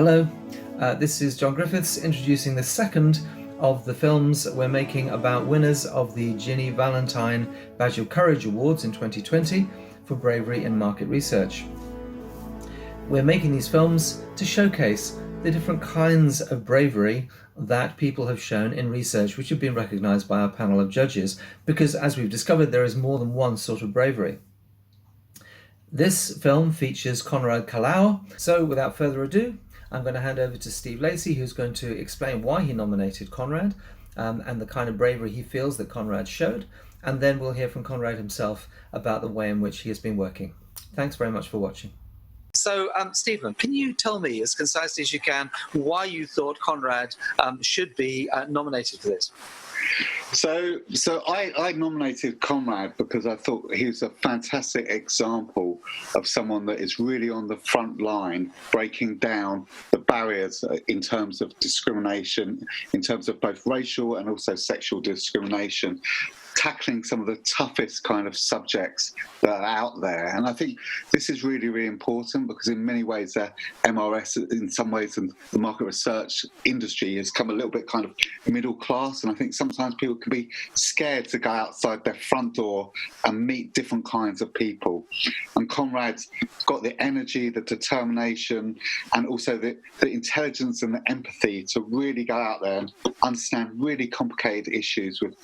Hello, this is John Griffiths introducing the second of the films we're making about winners of the Ginny Valentine Badge of Courage Awards in 2020 for bravery in market research. We're making these films to showcase the different kinds of bravery that people have shown in research which have been recognised by our panel of judges, because as we've discovered there is more than one sort of bravery. This film features Konrad Collao, so without further ado, I'm going to hand over to Steve Lacey, who's going to explain why he nominated Konrad and the kind of bravery he feels that Konrad showed, and then we'll hear from Konrad himself about the way in which he has been working. Thanks very much for watching. So, Stephen, can you tell me as concisely as you can why you thought Konrad should be nominated for this? So I nominated Konrad because I thought he was a fantastic example of someone that is really on the front line, breaking down the barriers in terms of discrimination, in terms of both racial and also sexual discrimination, tackling some of the toughest kind of subjects that are out there. And I think this is really, really important because in many ways MRS, in some ways, and the market research industry has come a little bit kind of middle class. And I think sometimes people can be scared to go outside their front door and meet different kinds of people. And Konrad's got the energy, the determination, and also the intelligence and the empathy to really go out there and understand really complicated issues with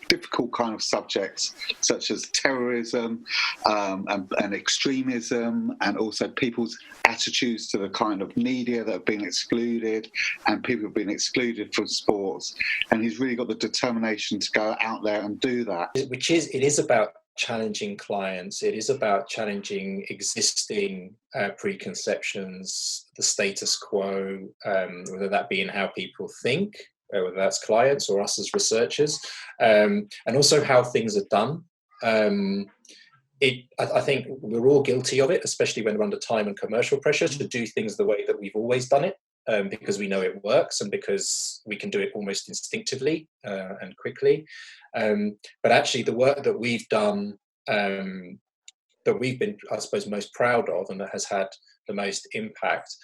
difficult kind of subjects such as terrorism and extremism, and also people's attitudes to the kind of media that have been excluded and people have been excluded from sports. And he's really got the determination to go out there and do that. It is about challenging clients. It is about challenging existing preconceptions, the status quo, whether that be in how people think, whether that's clients or us as researchers, and also how things are done. I think we're all guilty of it, especially when we're under time and commercial pressure, to do things the way that we've always done it, because we know it works and because we can do it almost instinctively and quickly. But actually the work that we've done, that we've been, I suppose, most proud of and that has had the most impact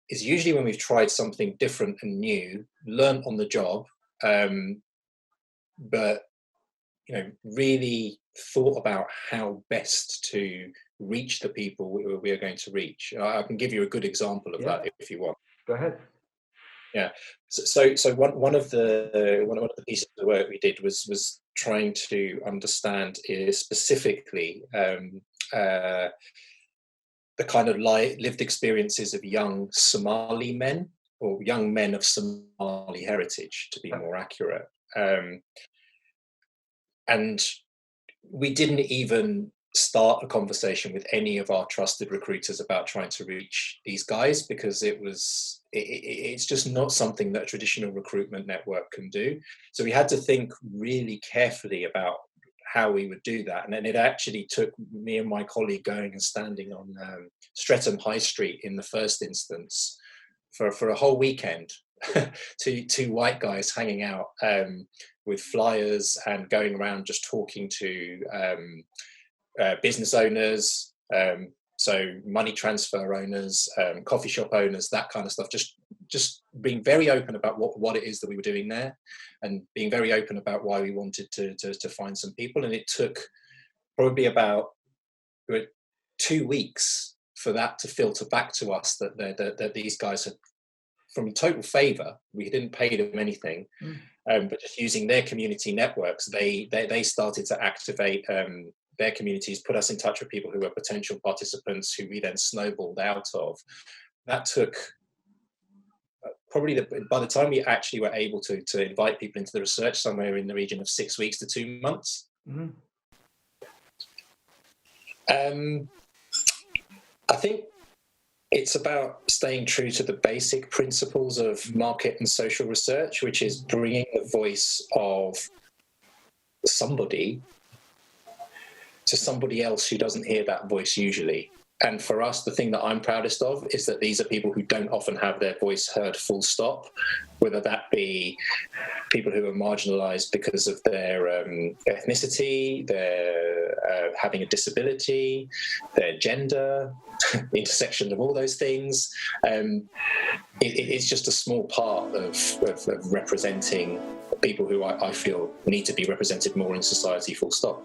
is usually when we've tried something different and new, learned on the job, but really thought about how best to reach the people we are going to reach. I can give you a good example of that if you want. Go ahead. Yeah. So one of the pieces of the work we did was trying to understand specifically the kind of lived experiences of young Somali men, or young men of Somali heritage, to be more accurate. And we didn't even start a conversation with any of our trusted recruiters about trying to reach these guys, because it's just not something that a traditional recruitment network can do. So we had to think really carefully about how we would do that. And then it actually took me and my colleague going and standing on Streatham High Street in the first instance for a whole weekend, two white guys hanging out with flyers and going around just talking to business owners, so money transfer owners, coffee shop owners, that kind of stuff, just being very open about what it is that we were doing there, and being very open about why we wanted to find some people. And it took probably about 2 weeks for that to filter back to us that these guys had, from total favour, we didn't pay them anything, but just using their community networks, they started to activate their communities, put us in touch with people who were potential participants, who we then snowballed out of. That took probably, by the time we actually were able to invite people into the research, somewhere in the region of 6 weeks to 2 months. Mm-hmm. I think it's about staying true to the basic principles of market and social research, which is bringing the voice of somebody to somebody else who doesn't hear that voice usually. And for us, the thing that I'm proudest of is that these are people who don't often have their voice heard, full stop, whether that be people who are marginalised because of their ethnicity, their having a disability, their gender, the intersection of all those things. It's just a small part of representing people who I feel need to be represented more in society, full stop.